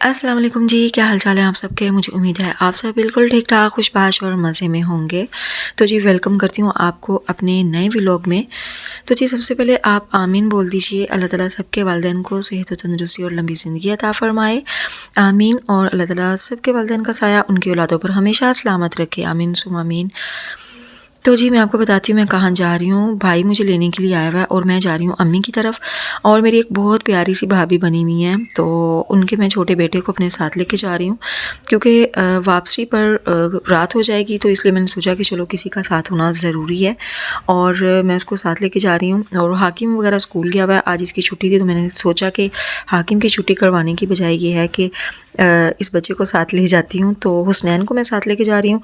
अस्सलाम वालेकुम जी, क्या हाल चाल है आप सबके। मुझे उम्मीद है आप सब बिल्कुल ठीक ठाक खुशबाश और मज़े में होंगे। तो जी वेलकम करती हूँ आपको अपने नए व्लॉग में। तो जी सबसे पहले आप आमीन बोल दीजिए। अल्लाह ताला सबके वालिदैन को सेहत व तंदुरुस्ती और लंबी ज़िंदगी अता फ़रमाए। आमीन। और अल्लाह ताला सबके वालिदैन का साया उनकी औलादों पर हमेशा सलामत रखे। आमीन सुम्मा आमीन। तो जी मैं आपको बताती हूँ मैं कहाँ जा रही हूँ। भाई मुझे लेने के लिए आया हुआ है और मैं जा रही हूँ अम्मी की तरफ। और मेरी एक बहुत प्यारी सी भाभी बनी हुई है, तो उनके मैं छोटे बेटे को अपने साथ लेके जा रही हूँ क्योंकि वापसी पर रात हो जाएगी, तो इसलिए मैंने सोचा कि चलो किसी का साथ होना ज़रूरी है और मैं उसको साथ लेके जा रही हूँ। और हाकिम वगैरह स्कूल गया हुआ है, आज इसकी छुट्टी थी, तो मैंने सोचा कि हाकिम की छुट्टी करवाने की बजाय ये है कि इस बच्चे को साथ ले जाती हूँ। तो हुसनैन को मैं साथ लेके जा रही हूँ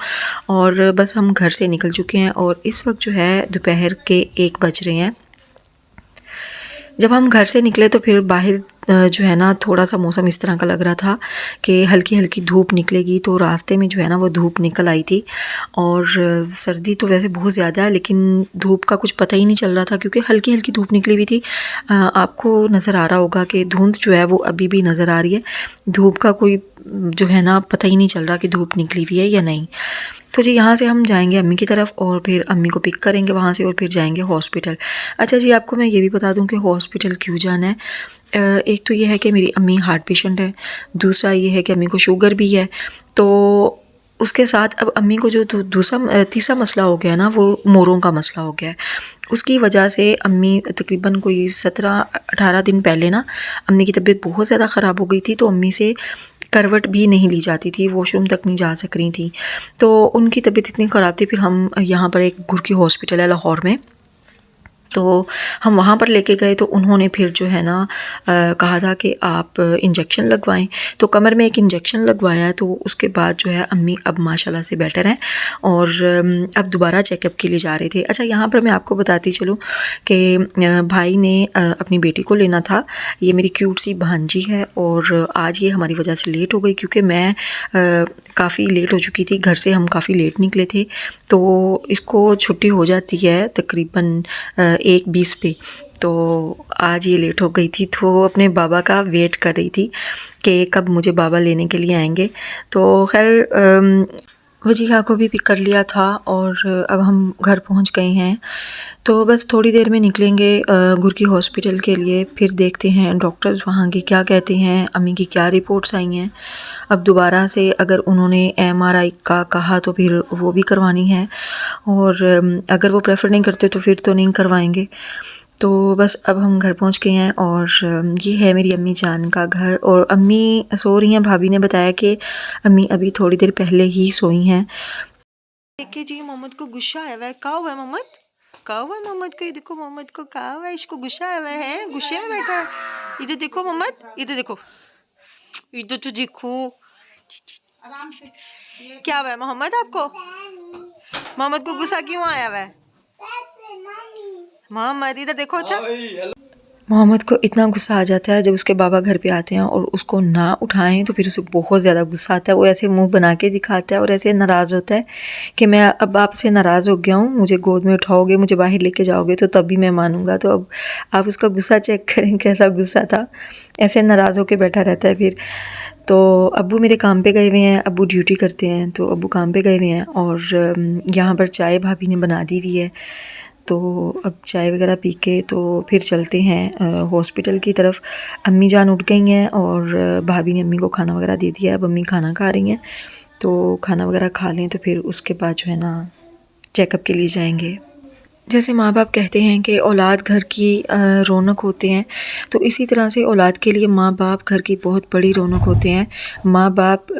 और बस हम घर से निकल चुके हैं और इस वक्त जो है दोपहर के 1 बज रहे हैं। जब हम घर से निकले तो फिर बाहर जो है ना थोड़ा सा मौसम इस तरह का लग रहा था कि हल्की हल्की धूप निकलेगी, तो रास्ते में जो है ना वो धूप निकल आई थी। और सर्दी तो वैसे बहुत ज़्यादा है लेकिन धूप का कुछ पता ही नहीं चल रहा था क्योंकि हल्की हल्की धूप निकली हुई थी। आपको नज़र आ रहा होगा कि धुंध जो है वो अभी भी नज़र आ रही है। धूप का कोई जो है ना पता ही नहीं चल रहा कि धूप निकली हुई है या नहीं। तो जी यहाँ से हम जाएंगे अम्मी की तरफ और फिर अम्मी को पिक करेंगे वहाँ से और फिर जाएंगे हॉस्पिटल। अच्छा जी आपको मैं ये भी बता दूँ कि हॉस्पिटल क्यों जाना है। एक तो ये है कि मेरी अम्मी हार्ट पेशेंट है, दूसरा ये है कि अम्मी को शुगर भी है। तो उसके साथ अब अम्मी को जो दूसरा तीसरा मसला हो गया ना, वो मोरों का मसला हो गया है। उसकी वजह से अम्मी तकरीबन कोई 17-18 दिन पहले ना अम्मी की तबीयत बहुत ज़्यादा ख़राब हो गई थी, तो अम्मी से करवट भी नहीं ली जाती थी, वॉशरूम तक नहीं जा सक रही थी। तो उनकी तबीयत इतनी ख़राब थी, फिर हम यहाँ पर एक गुर की हॉस्पिटल है लाहौर में, तो हम वहाँ पर लेके गए। तो उन्होंने फिर जो है ना कहा था कि आप इंजेक्शन लगवाएं। तो कमर में एक इंजेक्शन लगवाया, तो उसके बाद जो है अम्मी अब माशाल्लाह से बेटर हैं और अब दोबारा चेकअप के लिए जा रहे थे। अच्छा यहाँ पर मैं आपको बताती चलूँ कि भाई ने अपनी बेटी को लेना था। ये मेरी क्यूट सी भांजी है और आज ये हमारी वजह से लेट हो गई क्योंकि मैं काफ़ी लेट हो चुकी थी। घर से हम काफ़ी लेट निकले थे, तो इसको छुट्टी हो जाती है तकरीबन 1:20 पे। तो आज ये लेट हो गई थी, तो अपने बाबा का वेट कर रही थी कि कब मुझे बाबा लेने के लिए आएंगे। तो खैर वजीहा को भी पिक कर लिया था और अब हम घर पहुंच गए हैं। तो बस थोड़ी देर में निकलेंगे गुर की हॉस्पिटल के लिए। फिर देखते हैं डॉक्टर्स वहाँ के क्या कहते हैं, अम्मी की क्या रिपोर्ट्स आई हैं। अब दोबारा से अगर उन्होंने MRI का कहा तो फिर वो भी करवानी है और अगर वो प्रेफर नहीं करते तो फिर तो नहीं करवाएंगे। तो बस अब हम घर पहुंच गए हैं और ये है मेरी अम्मी जान का घर और अम्मी सो रही हैं। भाभी ने बताया कि अम्मी अभी थोड़ी देर पहले ही सोई हैं। देखिए जी मोहम्मद को गुस्सा आया हुआ है। क्या हुआ है मोहम्मद? क्या हुआ है मोहम्मद को? ये देखो मोहम्मद को क्या हुआ है, इसको गुस्सा आया हुआ है, गुस्से में बैठा है। इधर देखो मोहम्मद, इधर देखो, इधर तो देखो आराम से। क्या हुआ है मोहम्मद आपको? मोहम्मद को गुस्सा क्यों आया हुआ है? मोहम्मद इधर देखो। अच्छा मोहम्मद को इतना गुस्सा आ जाता है जब उसके बाबा घर पे आते हैं और उसको ना उठाएं तो फिर उसे बहुत ज़्यादा गुस्सा आता है। वो ऐसे मुंह बना के दिखाता है और ऐसे नाराज़ होता है कि मैं अब आपसे नाराज़ हो गया हूँ, मुझे गोद में उठाओगे, मुझे बाहर लेके जाओगे तो तब भी मैं मानूंगा। तो अब आप उसका गुस्सा चेक करें कैसा गुस्सा था, ऐसे नाराज़ होकर बैठा रहता है। फिर तो अब्बू मेरे काम पे गए हुए हैं, अब्बू ड्यूटी करते हैं, तो अब्बू काम पे गए हुए हैं और यहाँ पर चाय भाभी ने बना दी हुई है। तो अब चाय वगैरह पी के तो फिर चलते हैं हॉस्पिटल की तरफ। अम्मी जान उठ गई हैं और भाभी ने अम्मी को खाना वगैरह दे दिया है। अब अम्मी खाना खा रही हैं, तो खाना वगैरह खा लें तो फिर उसके बाद जो है ना चेकअप के लिए जाएंगे। जैसे माँ बाप कहते हैं कि औलाद घर की रौनक होते हैं, तो इसी तरह से औलाद के लिए माँ बाप घर की बहुत बड़ी रौनक होते हैं। माँ बाप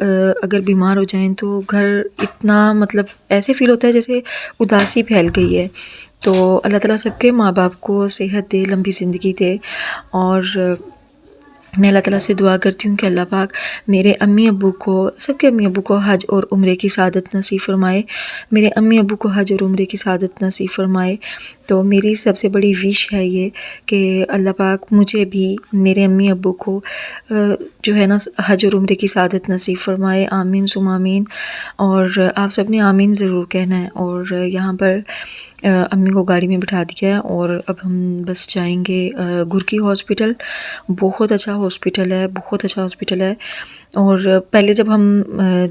अगर बीमार हो जाएं तो घर इतना मतलब ऐसे फ़ील होता है जैसे उदासी फैल गई है। तो अल्लाह ताला सबके माँ बाप को सेहत दे, लंबी ज़िंदगी दे और मैं अल्लाह ताला से दुआ करती हूँ कि अल्लाह पाक मेरे अम्मी अब्बू को, सबके अम्मी अब्बू को हज और उम्रे की सआदत नसीब फरमाए। मेरे अम्मी अब्बू को हज और उम्रे की सआदत नसीब फरमाए। तो मेरी सबसे बड़ी विश है ये कि अल्लाह पाक मुझे भी मेरे अम्मी अब्बू को जो है ना हज और उम्रे की सादत नसीब फरमाए। आमीन सुम आमीन। और आप सब ने आमीन ज़रूर कहना है। और यहाँ पर अम्मी को गाड़ी में बिठा दिया है और अब हम बस जाएंगे गुरकी हॉस्पिटल। बहुत अच्छा हॉस्पिटल है, बहुत अच्छा हॉस्पिटल है। और पहले जब हम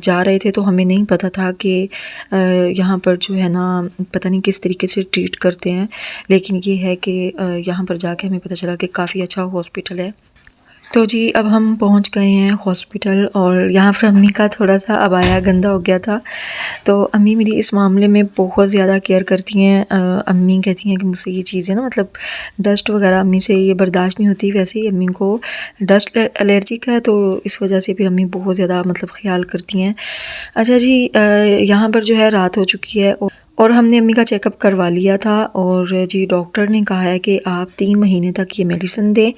जा रहे थे तो हमें नहीं पता था कि यहाँ पर जो है ना पता नहीं किस तरीके से ट्रीट करते हैं, लेकिन ये है कि यहाँ पर जाके हमें पता चला कि काफ़ी अच्छा हॉस्पिटल है। तो जी अब हम पहुँच गए हैं हॉस्पिटल और यहाँ पर अम्मी का थोड़ा सा अबाया गंदा हो गया था। तो अम्मी मेरी इस मामले में बहुत ज़्यादा केयर करती हैं। अम्मी कहती हैं कि मुझसे ये चीज़ें ना मतलब डस्ट वगैरह अम्मी से ये बर्दाश्त नहीं होती। वैसे ही अम्मी को डस्ट एलर्जी का है, तो इस वजह से फिर अम्मी बहुत ज़्यादा मतलब ख्याल करती हैं। अच्छा जी, यहाँ पर जो है रात हो चुकी है और हमने अम्मी का चेकअप करवा लिया था। और जी डॉक्टर ने कहा है कि आप 3 महीने तक ये मेडिसिन दें।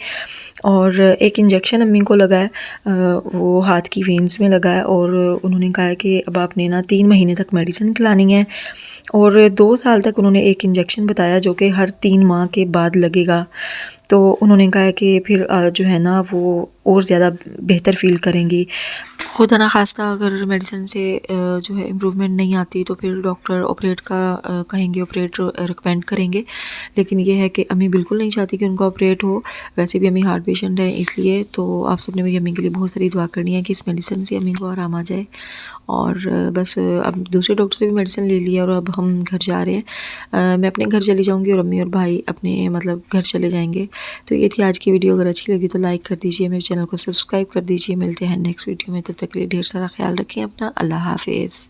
और एक इंजेक्शन अम्मी को लगा है, वो हाथ की वेन्स में लगा है। और उन्होंने कहा है कि अब आपने ना 3 महीने तक मेडिसिन खिलानी है। और 2 साल तक उन्होंने एक इंजेक्शन बताया जो कि हर 3 माह के बाद लगेगा। तो उन्होंने कहा है कि फिर जो है ना वो और ज़्यादा बेहतर फ़ील करेंगी। खुदा ना खास्ता अगर मेडिसिन से जो है इम्प्रूवमेंट नहीं आती तो फिर डॉक्टर ऑपरेट का कहेंगे, ऑपरेट रिकमेंड करेंगे। लेकिन ये है कि अम्मी बिल्कुल नहीं चाहती कि उनका ऑपरेट हो। वैसे भी अम्मी हार्ट पेशेंट है, इसलिए तो आप सबने मेरी अम्मी के लिए बहुत सारी दुआ करनी है कि इस मेडिसिन से अम्मी को आराम आ जाए। और बस अब दूसरे डॉक्टर से भी मेडिसिन ले लिया और अब हम घर जा रहे हैं। मैं अपने घर चली जाऊंगी और अम्मी और भाई अपने मतलब घर चले जाएंगे। तो ये थी आज की वीडियो। अगर अच्छी लगी तो लाइक कर दीजिए, मेरे चैनल को सब्सक्राइब कर दीजिए। मिलते हैं नेक्स्ट वीडियो में, तब तक के लिए ढेर सारा ख्याल रखें अपना। अल्लाह हाफिज़।